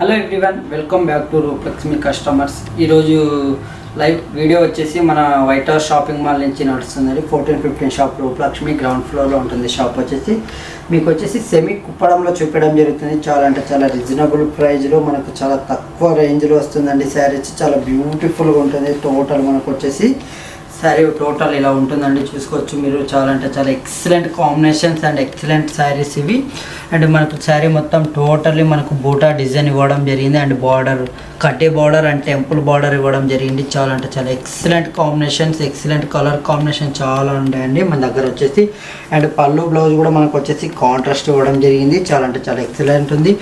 Hello everyone, welcome back to Rupalakshmi customers. ఈరోజు live video వచ్చేసి మన వైట్ హౌస్ షాపింగ్ మాల్ నుంచి నడుస్తుంది. 14-15 షాప్ రూపలక్ష్మి గ్రౌండ్ ఫ్లోర్లో ఉంటుంది. షాప్ వచ్చేసి మీకు వచ్చేసి సెమీ కుప్పడంలో చూపించడం జరుగుతుంది. చాలా అంటే చాలా రీజనబుల్ ప్రైస్లో మనకు చాలా తక్కువ రేంజ్లో వస్తుందండి. శారీ వచ్చి చాలా బ్యూటిఫుల్గా ఉంటుంది. టోటల్ మనకు వచ్చేసి శారీ టోటల్ ఇలా ఉంటుందండి, చూసుకోవచ్చు మీరు. చాలా అంటే చాలా excellent combinations and excellent saris ఇవి. అండ్ మనకు శారీ మొత్తం టోటల్లీ మనకు బూటా డిజైన్ ఇవ్వడం జరిగింది. అండ్ బార్డర్ కట్టే బార్డర్ అండ్ టెంపుల్ బార్డర్ ఇవ్వడం జరిగింది. చాలా అంటే చాలా excellent combinations, excellent colour combination చాలా ఉంటాయండి మన దగ్గర వచ్చేసి. అండ్ పళ్ళు బ్లౌజ్ కూడా మనకు వచ్చేసి కాంట్రాస్ట్ ఇవ్వడం జరిగింది. చాలా అంటే చాలా ఎక్సలెంట్ ఉంది.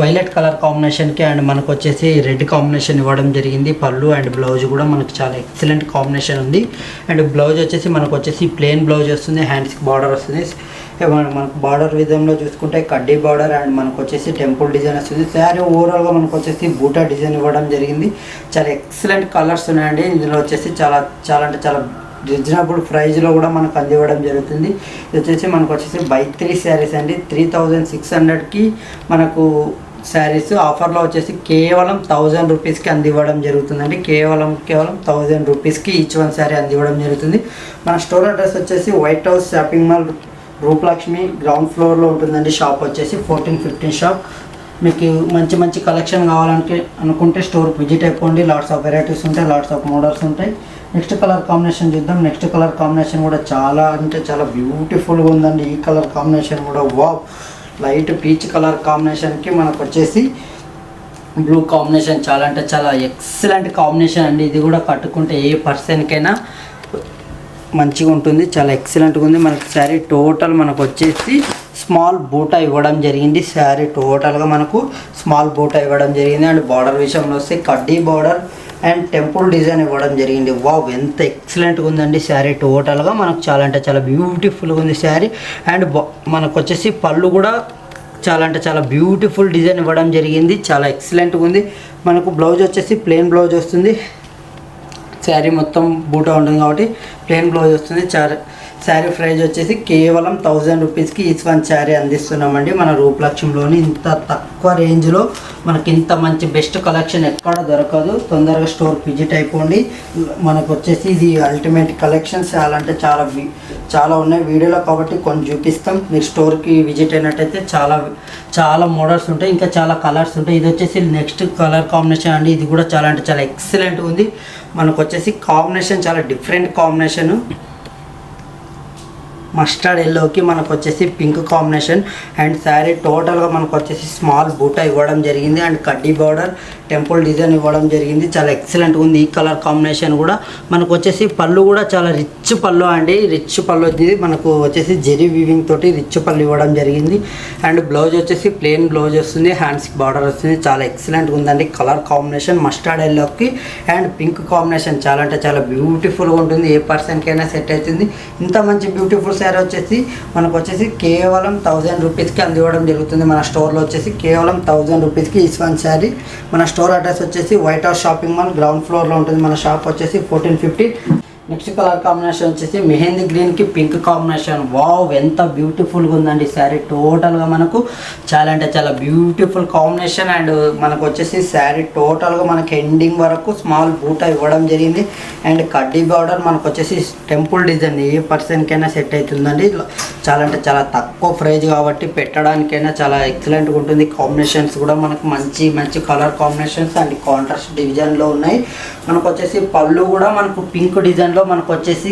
వైలెట్ కలర్ కాంబినేషన్కి అండ్ మనకు వచ్చేసి రెడ్ కాంబినేషన్ ఇవ్వడం జరిగింది. పళ్ళు అండ్ బ్లౌజ్ కూడా మనకు చాలా ఎక్సలెంట్ కాంబినేషన్ ఉంది. అండ్ బ్లౌజ్ వచ్చేసి మనకు వచ్చేసి ప్లెయిన్ బ్లౌజ్ వస్తుంది, హ్యాండ్స్కి బార్డర్ వస్తుంది. మనకు బార్డర్ విధంలో చూసుకుంటే కడ్డీ బార్డర్ అండ్ మనకు వచ్చేసి టెంపుల్ డిజైన్ వస్తుంది. శారీ ఓవరాల్గా మనకు వచ్చేసి బూటా డిజైన్ ఇవ్వడం జరిగింది. చాలా ఎక్సలెంట్ కలర్స్ ఉన్నాయండి. ఇందులో వచ్చేసి చాలా అంటే చాలా రీజనబుల్ ప్రైస్లో కూడా మనకు అందివ్వడం జరుగుతుంది. ఇది వచ్చేసి మనకు వచ్చేసి బై 3 శారీస్ అండి. 3600కి మనకు శారీస్ ఆఫర్లో వచ్చేసి కేవలం 1000 రూపీస్కి అందివ్వడం జరుగుతుందండి. కేవలం 1000 రూపీస్కి ఈచ్ వన్ శారీ అందివ్వడం జరుగుతుంది. మన స్టోర్ అడ్రస్ వచ్చేసి white house shopping mall Rupalakshmi ground ఫ్లోర్లో ఉంటుందండి. షాప్ వచ్చేసి 14-15 షాప్. మీకు మంచి కలెక్షన్ అనుకుంటే స్టోర్కి విజిట్ అయిపోండి. లాట్స్ ఆఫ్ వెరైటీస్ ఉంటాయి, లాట్స్ ఆఫ్ మోడల్స్ ఉంటాయి. నెక్స్ట్ కలర్ కాంబినేషన్ చూద్దాం. నెక్స్ట్ కలర్ కాంబినేషన్ కూడా చాలా అంటే చాలా బ్యూటిఫుల్గా ఉందండి. ఈ కలర్ కాంబినేషన్ కూడా వావ్, లైట్ పీచ్ కలర్ కాంబినేషన్కి మనకు వచ్చేసి బ్లూ కాంబినేషన్ చాలా అంటే చాలా ఎక్సలెంట్ కాంబినేషన్ అండి. ఇది కూడా కట్టుకుంటే ఏ పర్సన్కైనా మంచిగా ఉంటుంది. చాలా ఎక్సలెంట్గా ఉంది. మనకు శారీ టోటల్ మనకు వచ్చేసి స్మాల్ బూటా ఇవ్వడం జరిగింది. శారీ టోటల్గా మనకు స్మాల్ బూటా ఇవ్వడం జరిగింది. అండ్ బార్డర్ విషయంలో వస్తే కడ్డీ బార్డర్ అండ్ టెంపుల్ డిజైన్ ఇవ్వడం జరిగింది. వావ్, ఎంత ఎక్సలెంట్గా ఉందండి శారీ టోటల్గా. మనకు చాలా అంటే చాలా బ్యూటిఫుల్గా ఉంది శారీ. అండ్ మనకు వచ్చేసి పళ్ళు కూడా చాలా అంటే చాలా బ్యూటిఫుల్ డిజైన్ ఇవ్వడం జరిగింది. చాలా ఎక్సలెంట్గా ఉంది. మనకు బ్లౌజ్ వచ్చేసి ప్లెయిన్ బ్లౌజ్ వస్తుంది. శారీ మొత్తం బూటా ఉంటుంది కాబట్టి ప్లెయిన్ బ్లౌజ్ వస్తుంది. శారీ ప్రైజ్ వచ్చేసి కేవలం 1000 రూపీస్కి ఈచ్ వన్ శారీ అందిస్తున్నామండి. మన రూపలక్ష్మిలోని ఇంత తక్కువ రేంజ్లో మనకి ఇంత మంచి బెస్ట్ కలెక్షన్ ఎక్కడ దొరకదు. తొందరగా స్టోర్కి విజిట్ అయిపోండి. మనకు వచ్చేసి ఇది అల్టిమేట్ కలెక్షన్స్ చాలా అంటే చాలా ఉన్నాయి వీడియోలో, కాబట్టి కొన్ని చూపిస్తాం. మీరు స్టోర్కి విజిట్ అయినట్టయితే చాలా మోడల్స్ ఉంటాయి, ఇంకా చాలా కలర్స్ ఉంటాయి. ఇది వచ్చేసి నెక్స్ట్ కలర్ కాంబినేషన్ అండి. ఇది కూడా చాలా అంటే చాలా ఎక్సలెంట్ ఉంది. మనకు వచ్చేసి కాంబినేషన్ చాలా డిఫరెంట్ కాంబినేషన్. మస్టర్డ్ ఎల్లోకి మనకు వచ్చేసి పింక్ కాంబినేషన్. అండ్ శారీ టోటల్గా మనకు వచ్చేసి స్మాల్ బూటా ఇవ్వడం జరిగింది. అండ్ కడ్డీ బార్డర్ టెంపుల్ డిజైన్ ఇవ్వడం జరిగింది. చాలా ఎక్సలెంట్గా ఉంది. ఈ కలర్ కాంబినేషన్ కూడా మనకు వచ్చేసి పళ్ళు కూడా చాలా రిచ్ పళ్ళు అండి. రిచ్ పళ్ళు వచ్చింది. మనకు వచ్చేసి జెరీ వీవింగ్ తోటి రిచ్ పళ్ళు ఇవ్వడం జరిగింది. అండ్ బ్లౌజ్ వచ్చేసి ప్లెయిన్ బ్లౌజ్ వస్తుంది, హ్యాండ్స్కి బార్డర్ వస్తుంది. చాలా ఎక్సలెంట్గా ఉందండి కలర్ కాంబినేషన్. మస్టర్డ్ ఎల్లోకి అండ్ పింక్ కాంబినేషన్ చాలా అంటే చాలా బ్యూటిఫుల్గా ఉంటుంది. ఏ పర్సన్కైనా సెట్ అవుతుంది. ఇంత మంచి బ్యూటిఫుల్ శారీ వచ్చేసి మనకు వచ్చేసి కేవలం 1000 రూపీస్కి అందివ్వడం జరుగుతుంది. మన స్టోర్లో వచ్చేసి కేవలం 1000 రూపీస్కి ఈచ్ వన్ శారీ. మన స్టోర్ అడ్రస్ వచ్చేసి white house shopping mall ground ఫ్లోర్లో ఉంటుంది. మన షాప్ వచ్చేసి 1450. నెక్స్ట్ కలర్ కాంబినేషన్ వచ్చేసి మెహందీ గ్రీన్కి పింక్ కాంబినేషన్. వావ్, ఎంత బ్యూటిఫుల్గా ఉందండి శారీ టోటల్గా. మనకు చాలా అంటే చాలా బ్యూటిఫుల్ కాంబినేషన్. అండ్ మనకు వచ్చేసి శారీ టోటల్గా మనకి ఎండింగ్ వరకు స్మాల్ బూటా ఇవ్వడం జరిగింది. అండ్ కడ్డీ బార్డర్ మనకు వచ్చేసి టెంపుల్ డిజైన్ ఏ పర్సన్కైనా సెట్ అవుతుందండి. చాలా అంటే చాలా తక్కువ ప్రైజ్ కాబట్టి పెట్టడానికైనా చాలా ఎక్సలెంట్గా ఉంటుంది. కాంబినేషన్స్ కూడా మనకు మంచి కలర్ కాంబినేషన్స్ అండ్ కాంట్రాస్ట్ డిజైన్లో ఉన్నాయి. మనకు వచ్చేసి పళ్ళు కూడా మనకు పింక్ డిజైన్లో మనకు వచ్చేసి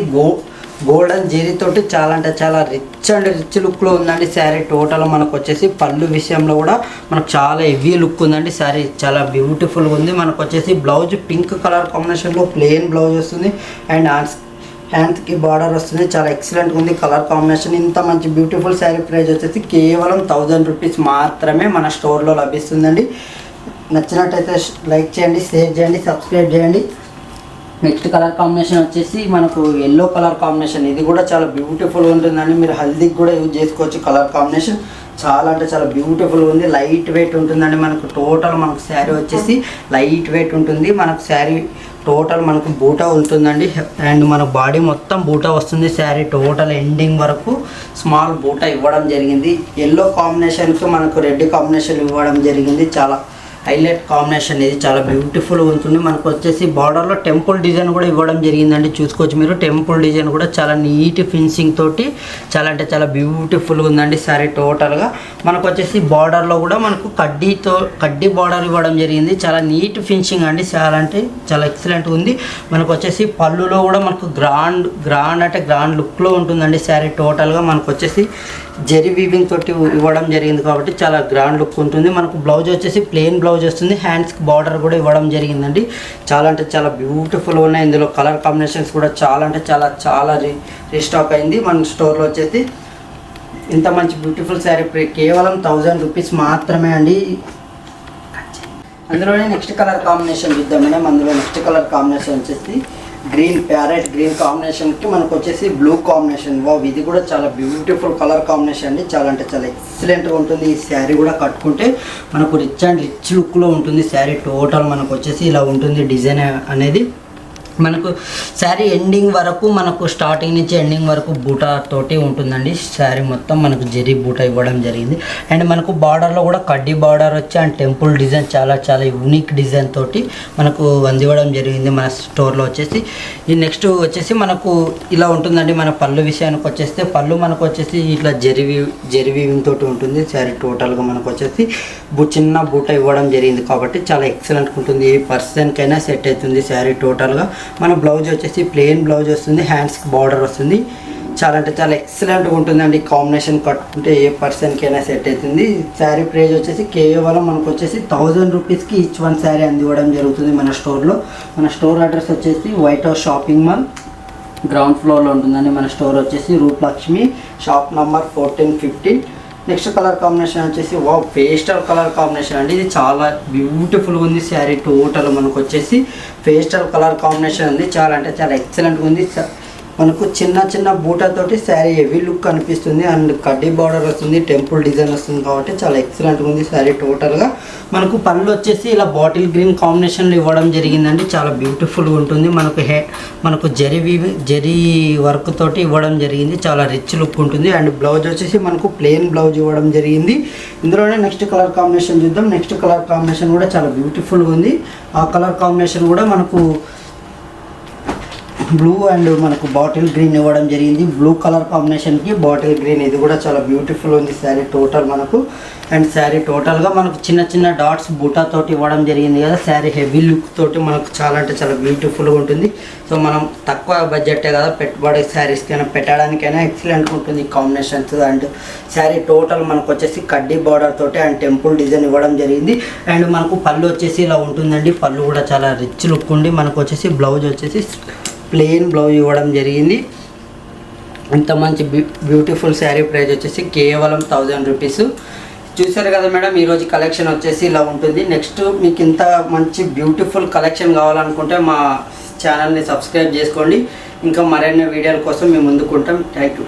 గోల్డెన్ జెరీ తోటి చాలా అంటే చాలా రిచ్ లుక్లో ఉందండి శారీ టోటల్. మనకు వచ్చేసి పళ్ళు విషయంలో కూడా మనకు చాలా హెవీ లుక్ ఉందండి. శారీ చాలా బ్యూటిఫుల్గా ఉంది. మనకు వచ్చేసి బ్లౌజ్ పింక్ కలర్ కాంబినేషన్లో ప్లెయిన్ బ్లౌజ్ వస్తుంది. అండ్ హ్యాండ్స్కి బార్డర్ వస్తుంది. చాలా ఎక్సలెంట్గా ఉంది కలర్ కాంబినేషన్. ఇంత మంచి బ్యూటిఫుల్ శారీ ప్రైస్ వచ్చేసి కేవలం 1000 రూపీస్ మాత్రమే మన స్టోర్లో లభిస్తుందండి. నచ్చినట్టయితే లైక్ చేయండి, షేర్ చేయండి, సబ్స్క్రైబ్ చేయండి. నెక్స్ట్ కలర్ కాంబినేషన్ వచ్చేసి మనకు ఎల్లో కలర్ కాంబినేషన్. ఇది కూడా చాలా బ్యూటిఫుల్గా ఉంటుందండి. మీరు హల్దీకి కూడా యూజ్ చేసుకోవచ్చు. కలర్ కాంబినేషన్ చాలా అంటే చాలా బ్యూటిఫుల్గా ఉంది. లైట్ వెయిట్ ఉంటుందండి. మనకు టోటల్ మనకు శారీ వచ్చేసి లైట్ వెయిట్ ఉంటుంది. మనకు శారీ టోటల్ మనకు బూటా ఉంటుందండి. అండ్ మన బాడీ మొత్తం బూటా వస్తుంది. శారీ టోటల్ ఎండింగ్ వరకు స్మాల్ బూటా ఇవ్వడం జరిగింది. ఎల్లో కాంబినేషన్కి మనకు రెడ్ కాంబినేషన్ ఇవ్వడం జరిగింది. చాలా హైలైట్ కాంబినేషన్ ఇది చాలా బ్యూటిఫుల్ ఉంటుంది. మనకు వచ్చేసి బార్డర్లో టెంపుల్ డిజైన్ కూడా ఇవ్వడం జరిగిందండి. చూసుకోవచ్చు మీరు, టెంపుల్ డిజైన్ కూడా చాలా నీట్ ఫినిషింగ్ తోటి చాలా అంటే చాలా బ్యూటిఫుల్గా ఉందండి సారీ టోటల్గా. మనకు వచ్చేసి బార్డర్లో కూడా మనకు కడ్డీ బార్డర్ ఇవ్వడం జరిగింది. చాలా నీట్ ఫినిషింగ్ అండి, చాలా అంటే చాలా ఎక్సలెంట్గా ఉంది. మనకు వచ్చేసి పళ్ళులో కూడా మనకు గ్రాండ్ లుక్లో ఉంటుందండి సారీ టోటల్గా. మనకు వచ్చేసి జెరీ వీవింగ్ తోటి ఇవ్వడం జరిగింది కాబట్టి చాలా గ్రాండ్ లుక్ ఉంటుంది. మనకు బ్లౌజ్ వచ్చేసి ప్లెయిన్ బ్లౌజ్ వస్తుంది. హ్యాండ్స్కి బార్డర్ కూడా ఇవ్వడం జరిగిందండి. చాలా అంటే చాలా బ్యూటిఫుల్గా ఉన్నాయి. ఇందులో కలర్ కాంబినేషన్స్ కూడా చాలా అంటే చాలా రీస్టాక్ అయింది మన స్టోర్లో వచ్చేసి. ఇంత మంచి బ్యూటిఫుల్ శారీ కేవలం 1000 రూపీస్ మాత్రమే అండి. అందులోనే నెక్స్ట్ కలర్ కాంబినేషన్ చూద్దాం మేడం. అందులో నెక్స్ట్ కలర్ కాంబినేషన్ వచ్చేసి ప్యారెట్ గ్రీన్ కాంబినేషన్కి మనకు వచ్చేసి బ్లూ కాంబినేషన్. ఇది కూడా చాలా బ్యూటిఫుల్ కలర్ కాంబినేషన్ అండి. చాలా అంటే చాలా ఎక్సలెంట్గా ఉంటుంది. ఈ శారీ కూడా కట్టుకుంటే మనకు రిచ్ లుక్లో ఉంటుంది శారీ టోటల్. మనకు వచ్చేసి ఇలా ఉంటుంది డిజైన్ అనేది. మనకు శారీ ఎండింగ్ వరకు మనకు స్టార్టింగ్ నుంచి ఎండింగ్ వరకు బూటా తోటి ఉంటుందండి. శారీ మొత్తం మనకు జరీ బూటా ఇవ్వడం జరిగింది. అండ్ మనకు బార్డర్లో కూడా కడ్డీ బార్డర్ వచ్చి అండ్ టెంపుల్ డిజైన్ చాలా యూనిక్ డిజైన్ తోటి మనకు అందివ్వడం జరిగింది మన స్టోర్లో వచ్చేసి. ఈ నెక్స్ట్ వచ్చేసి మనకు ఇలా ఉంటుందండి. మన పళ్ళు విషయానికి వచ్చేస్తే పళ్ళు మనకు వచ్చేసి ఇట్లా జరీ వీవింగ్ తోటి ఉంటుంది శారీ టోటల్గా. మనకు వచ్చేసి చిన్న బూటా ఇవ్వడం జరిగింది కాబట్టి చాలా ఎక్సలెంట్గా ఉంటుంది. ఏ పర్సన్కైనా సెట్ అవుతుంది శారీ టోటల్గా. మన బ్లౌజ్ వచ్చేసి ప్లెయిన్ బ్లౌజ్ వస్తుంది. హ్యాండ్స్కి బార్డర్ వస్తుంది. చాలా అంటే చాలా ఎక్సలెంట్గా ఉంటుందండి. కాంబినేషన్ కట్టుకుంటే ఏ పర్సన్కైనా సెట్ అవుతుంది. శారీ ప్రైస్ వచ్చేసి కేవలం మనకు వచ్చేసి 1000 రూపీస్కి ఈచ్ వన్ శారీ అందివ్వడం జరుగుతుంది మన స్టోర్లో. మన స్టోర్ అడ్రస్ వచ్చేసి white house shopping mall ground ఫ్లోర్లో ఉంటుందండి. మన స్టోర్ వచ్చేసి Rupalakshmi shop number 1415. Next colour combination వచ్చేసి పేస్టల్ కలర్ కాంబినేషన్ అండి. ఇది చాలా బ్యూటిఫుల్గా ఉంది శారీ టోటల్. మనకు వచ్చేసి పేస్టల్ కలర్ కాంబినేషన్ ఉంది. చాలా అంటే చాలా ఎక్సలెంట్గా ఉంది. మనకు చిన్న బూటాతోటి శారీ హెవీ లుక్ కనిపిస్తుంది. అండ్ కడ్డీ బార్డర్ వస్తుంది, టెంపుల్ డిజైన్ వస్తుంది కాబట్టి చాలా ఎక్సలెంట్గా ఉంది శారీ టోటల్గా. మనకు పళ్ళు వచ్చేసి ఇలా బాటిల్ గ్రీన్ కాంబినేషన్లో ఇవ్వడం జరిగిందండి. చాలా బ్యూటిఫుల్గా ఉంటుంది. మనకు జరీ వర్క్ తోటి ఇవ్వడం జరిగింది. చాలా రిచ్ లుక్ ఉంటుంది. అండ్ బ్లౌజ్ వచ్చేసి మనకు ప్లెయిన్ బ్లౌజ్ ఇవ్వడం జరిగింది. ఇందులోనే నెక్స్ట్ కలర్ కాంబినేషన్ చూద్దాం. నెక్స్ట్ కలర్ కాంబినేషన్ కూడా చాలా బ్యూటిఫుల్గా ఉంది. ఆ కలర్ కాంబినేషన్ కూడా మనకు బ్లూ అండ్ మనకు బాటిల్ గ్రీన్ ఇవ్వడం జరిగింది. బ్లూ కలర్ కాంబినేషన్కి బాటిల్ గ్రీన్. ఇది కూడా చాలా బ్యూటిఫుల్ ఉంది శారీ టోటల్ మనకు. అండ్ శారీ టోటల్గా మనకు చిన్న డాట్స్ బూటా తోటి ఇవ్వడం జరిగింది కదా. శారీ హెవీ లుక్ తోటి మనకు చాలా అంటే చాలా బ్యూటిఫుల్గా ఉంటుంది. సో మనం తక్కువ బడ్జెటే కదా, పెట్టుబడి శారీస్కైనా పెట్టడానికైనా ఎక్సలెంట్గా ఉంటుంది కాంబినేషన్స్. అండ్ శారీ టోటల్ మనకు వచ్చేసి కడ్డీ బార్డర్ తోటి అండ్ టెంపుల్ డిజైన్ ఇవ్వడం జరిగింది. అండ్ మనకు పళ్ళు వచ్చేసి ఇలా ఉంటుందండి. పళ్ళు కూడా చాలా రిచ్ లుక్ ఉండి మనకు వచ్చేసి బ్లౌజ్ వచ్చేసి ప్లెయిన్ బ్లౌజ్ ఇవ్వడం జరిగింది. ఇంత మంచి బ్యూటిఫుల్ శారీ ప్రైస్ వచ్చేసి కేవలం 1000 రూపీస్. చూసారు కదా మేడం, ఈరోజు కలెక్షన్ వచ్చేసి ఇలా ఉంటుంది. నెక్స్ట్ మీకు ఇంత మంచి బ్యూటిఫుల్ కలెక్షన్ కావాలనుకుంటే మా ఛానల్ని సబ్స్క్రైబ్ చేసుకోండి. ఇంకా మరిన్ని వీడియోల కోసం మేము ముందుకుంటాం. Thank you.